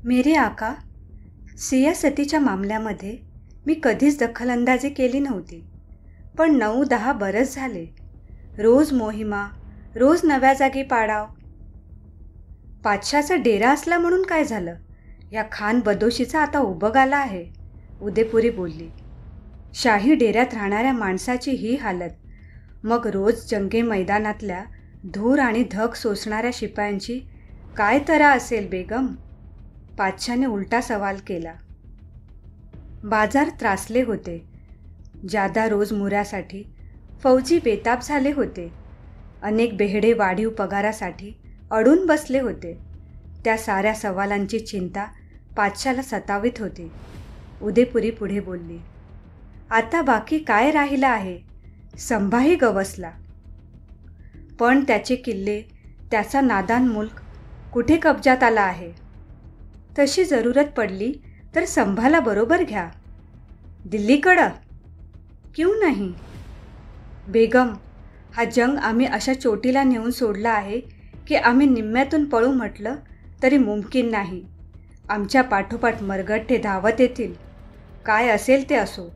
मेरे आका, सियासतीच्या मामल्यामध्ये मी कधीच दखलंदाजी केली नव्हती. पण 9-10 बरस झाले. रोज मोहिमा, रोज नव्या जागी पाडाव. पातशाचा डेरा असला म्हणून काय झालं? या खान बदोशीचा आता उबग आला आहे, उदेपुरी बोलली. शाही डेऱ्यात राहणाऱ्या माणसाची ही हालत, मग रोज जंगे मैदानातल्या धूर आणि धग सोसणाऱ्या शिपायांची काय तऱ्हा असेल बेगम? पातशाने उलटा सवाल केला. बाजार त्रासले होते. जादा रोज मुऱ्यासाठी फौजी बेताब झाले होते. अनेक बेहडे वाढीव पगारासाठी अडून बसले होते. त्या साऱ्या सवालांची चिंता पातशाला सतावीत होती. उदेपुरी पुढे बोलली. आता बाकी काय राहिलं आहे? संभाही गवसला. पण त्याचे किल्ले, त्याचा नादान मुल्क कुठे कब्जात आला आहे? तशी जरूरत पडली तर संभाला बरोबर घ्या. दिल्लीकडं? क्यों नाही? बेगम, हा जंग आम्ही अशा चोटीला नेऊन सोडला आहे की आम्ही निम्म्यातून पळू म्हटलं तरी मुमकिन नाही. आमच्या पाठोपाठ मरगट्टे धावत येतील. काय असेल ते असो,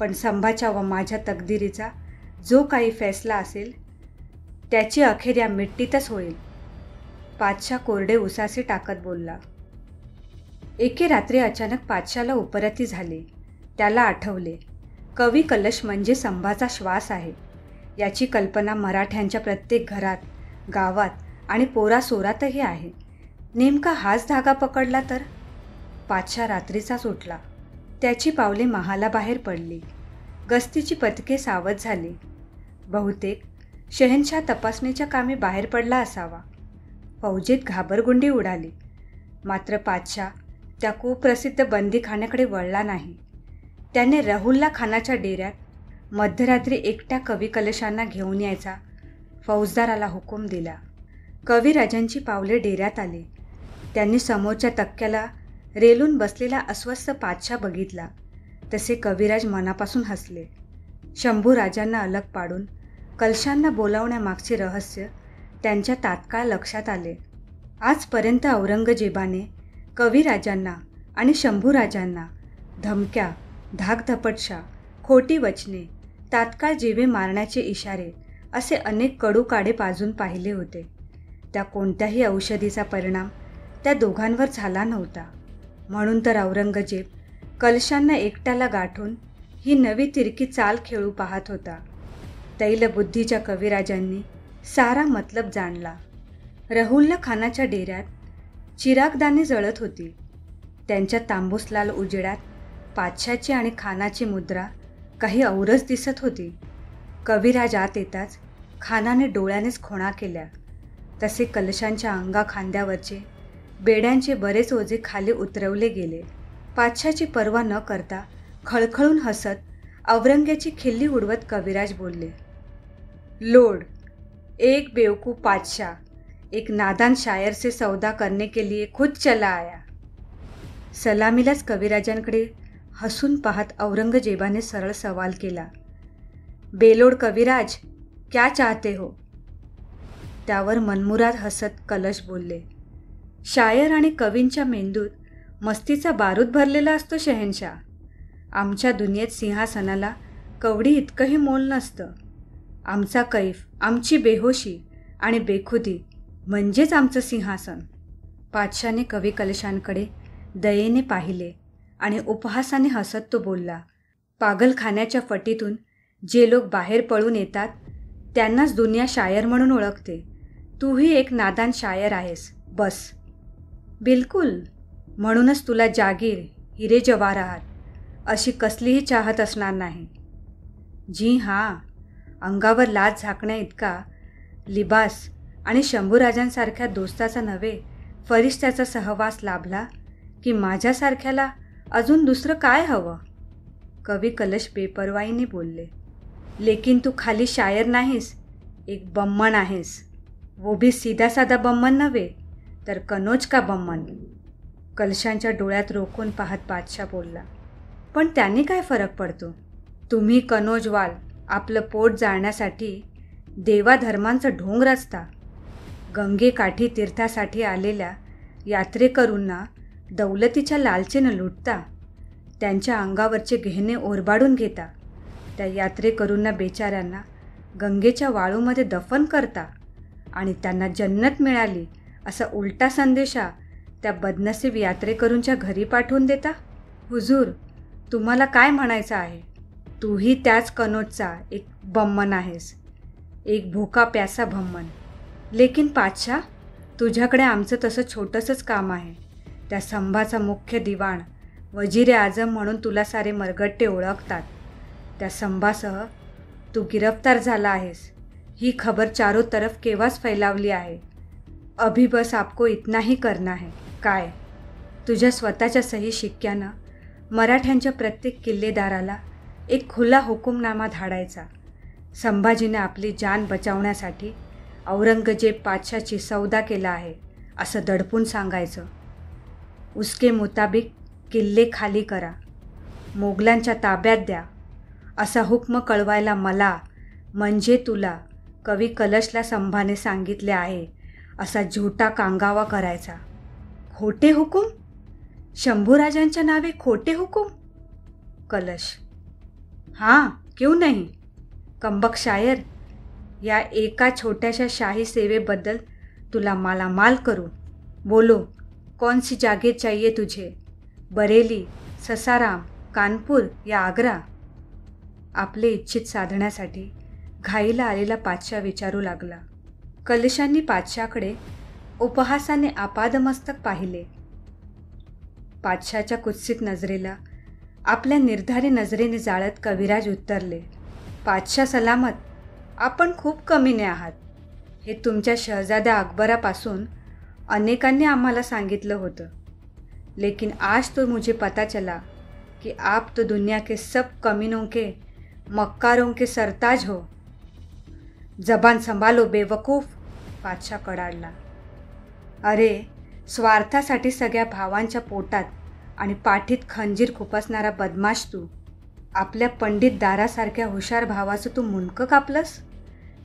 पण संभाच्या व माझ्या तकदिरीचा जो काही फैसला असेल त्याची अखेर या मिट्टीतच होईल. पातशा कोरडे उसासे टाकत बोलला. एके रात्री अचानक पातशाला उपरती झाले. त्याला आठवले, कवी कलश म्हणजे संभाचा श्वास आहे. याची कल्पना मराठ्यांच्या प्रत्येक घरात, गावात आणि पोरासोरातही आहे. नेमका हाच धागा पकडला तर? पातशा रात्रीचाच उठला. त्याची पावले महालाबाहेर पडली. गस्तीची पथके सावध झाली. बहुतेक शहनशाह तपासणीच्या कामी बाहेर पडला असावा. फौजेत घाबरगुंडी उडाली. मात्र पातशा त्या कुप्रसिद्ध बंदीखान्याकडे वळला नाही. त्याने राहुल्ला खानाच्या डेऱ्यात मध्यरात्री एकट्या कवी कलशांना घेऊन यायचा फौजदाराला हुकूम दिला. कविराजांची पावले डेऱ्यात आली. त्यांनी समोरच्या तक्क्याला रेलून बसलेला अस्वस्थ पातशा बघितला. तसे कविराज मनापासून हसले. शंभूराजांना अलग पाडून कलशांना बोलावण्यामागचे रहस्य त्यांच्या तात्काळ लक्षात आले. आजपर्यंत औरंगजेबाने कविराजांना आणि शंभूराजांना धमक्या, धाकधपटशा, खोटी वचने, तात्काळ जीवे मारण्याचे इशारे असे अनेक कडू काडे पाजून पाहिले होते. त्या कोणत्याही औषधीचा परिणाम त्या दोघांवर झाला नव्हता. म्हणून तर औरंगजेब कलशांना एकट्याला गाठून ही नवी तिरकी चाल खेळू पाहत होता. तैलबुद्धीच्या कविराजांनी सारा मतलब जाणला. राहुल्ला खानाच्या डेऱ्यात चिरागदानी जळत होती. त्यांच्या तांबूसलाल उजेडात पातशाची आणि खानाची मुद्रा काही औरच दिसत होती. कविराज आत येताच खानाने डोळ्यानेच खुणा केल्या. तसे कलशांच्या अंगा खांद्यावरचे बेड्यांचे बरेच ओझे खाली उतरवले गेले. पातशाची पर्वा न करता खळखळून हसत औरंग्याची खिल्ली उडवत कविराज बोलले. लोड, एक बेवकूफ पातशाह एक नादान शायर से सौदा करने के लिए खुद चला आया. सलामीलाच कविराजांकडे हसून पाहत औरंगजेबाने सरळ सवाल केला. बेलोड कविराज, क्या चाहते हो? त्यावर मनमुराद हसत कलश बोलले. शायर आणि कवींच्या मेंदूत मस्तीचा बारूद भरलेला असतो शहनशाह. आमच्या दुनियेत सिंहासनाला कवडी इतकंही मोल नसतं. आमचा कैफ, आमची बेहोशी आणि बेखुदी म्हणजेच आमचं सिंहासन. पातशाने कवी कलशांकडे दयेने पाहिले आणि उपहासाने हसत तो बोलला. पागलखान्याच्या फटीतून जे लोक बाहेर पळून येतात त्यांनाच दुनिया शायर म्हणून ओळखते. तूही एक नादान शायर आहेस, बस. बिलकुल. म्हणूनच तुला जागीर, हिरे जवाहरात अशी कसलीही चाहत असणार नाही. जी हां, अंगावर लाज झाकण्या इतका लिबास आणि शंभूराजांसारख्या दोस्ताचा नव्हे फरिश्त्याचा सहवास लाभला की माझ्यासारख्याला अजून दुसरं काय हवं? कवी कलश बेपर्वाईने बोलले. लेकिन तू खाली शायर नाहीस, एक बम्मण आहेस. वो भी सीधा साधा बम्मण नव्हे तर कनोज का बम्मण. कलशांच्या डोळ्यात रोखून पाहत बादशाह बोलला. पण त्यांनी काय फरक पडतो? तुम्ही कनोजवाल आपलं पोट जाळण्यासाठी देवाधर्मांचं ढोंग रचता. गंगेकाठी तीर्थासाठी आलेल्या यात्रेकरूंना दौलतीच्या लालचेनं लुटता, त्यांच्या अंगावरचे गहने ओरबाडून घेता, त्या यात्रेकरूंना बेचाऱ्यांना गंगेच्या वाळूमध्ये दफन करता आणि त्यांना जन्नत मिळाली असा उलटा संदेशा त्या बदनसीब यात्रेकरूंच्या घरी पाठवून देता. हुजूर, तुम्हाला काय म्हणायचं आहे? तूही त्याच कनोजचा एक बम्मन आहेस, एक भूका प्यासा बम्मन. लेकिन पातशाह, तुझ्याकडे आमचं तसं छोटंसंच काम आहे. त्या संभाचा मुख्य दिवाण, वजीर आझम म्हणून तुला सारे मरगट्टे ओळखतात. त्या संभासह तू गिरफ्तार झाला आहेस ही खबर चारों तरफ केव्हाच फैलावली आहे. अभी बस आपको इतना ही करना है. काय? तुझ्या स्वतःच्या सही शिक्क्यानं मराठ्यांच्या प्रत्येक किल्लेदाराला एक खुला हुकुमनामा धाडायचा. संभाजीने आपली जान बचावण्यासाठी औरंगजेब पातशाची सौदा केला आहे असं दडपून सांगायचं. उसके मुताबिक किल्ले खाली करा, मोगलांच्या ताब्यात द्या असा हुक्म कळवायला मला म्हणजे तुला कवी कलशला संभाने सांगितले आहे असा झोटा कांगावा करायचा. खोटे हुकूम? शंभूराजांच्या नावे खोटे हुकूम? कलश: हां, क्यों नहीं? कम्बक शायर, या एका छोट्याशा शाही सेवेबद्दल तुला मालामाल करू. बोलो, कौन सी जागीर चाहिए तुझे? बरेली, ससाराम, कानपूर या आग्रा? आपले इच्छित साधण्यासाठी घाईला आलेला पातशाह विचारू लागला. कलशांनी पातशाकडे उपहासाने आपादमस्तक पाहिले. पातशाच्या कुत्सित नजरेला आपल्या निर्धारी नजरेने जाळत कविराज उत्तरले, पातशाह सलामत, आपण खूप कमीने आहात. हे तुमच्या शहजाद्या अकबरापासून अनेकांनी आम्हाला सांगितलं होतं. लेकिन आज तो मुझे पता चला कि आप तो दुनिया के सब कमीनों के, मक्कारों के सरताज हो. जबान संभालो बेवकूफ, पातशाह कडाडला. अरे, स्वार्थासाठी सगळ्या भावांच्या पोटात आणि पाठीत खंजीर खुपसणारा बदमाश तू. आपल्या पंडित दारासारख्या हुशार भावाचं तू मुंडकं कापलंस.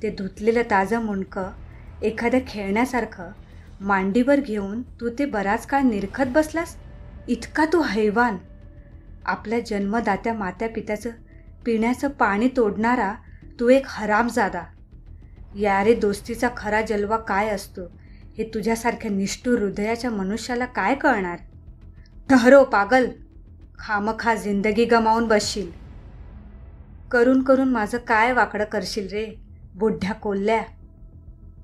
ते धुतलेलं ताजं मुंडकं एखाद्या खेळण्यासारखं मांडीवर घेऊन तू ते बराच काळ निरखत बसलास. इतका तू हैवान. आपल्या जन्मदात्या मात्या पित्याचं पिण्याचं पाणी तोडणारा तू एक हरामजादा. यारे दोस्तीचा खरा जलवा काय असतो हे तुझ्यासारख्या निष्ठुर हृदयाच्या मनुष्याला काय कळणार? ठहरो पागल, खामखा जिंदगी गमावून बसशील. करून करून माझं काय वाकडं करशील रे बुड्ढ्या कोल्ह्या.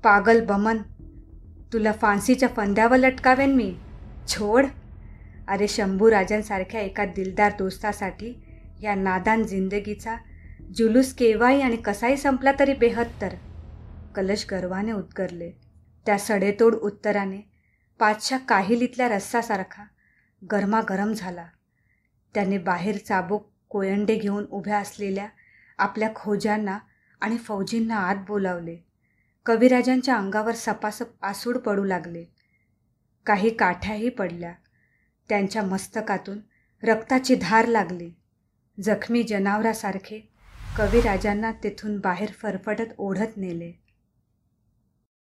पागल बमन, तुला फांसीच्या फंद्यावर लटकावेन मी. छोड. अरे, शंभूराजांसारख्या एका दिलदार दोस्तासाठी या नादान जिंदगीचा जुलूस केव्हाही आणि कसाही संपला तरी बेहत्तर. कलश गर्वाने उद्गरले. त्या सडेतोड उत्तराने पातशाह काहिलीतल्या रस्सासारखा गरमागरम झाला. त्याने बाहेर चाबूक कोयंडे घेऊन उभ्या असलेल्या आपल्या खोजांना आणि फौजींना आत बोलावले. कविराजांच्या अंगावर सपासप आसूड पडू लागले. काही काठ्याही पडल्या. त्यांच्या मस्तकातून रक्ताची धार लागली. जखमी जनावरासारखे कविराजांना तेथून बाहेर फरफटत ओढत नेले.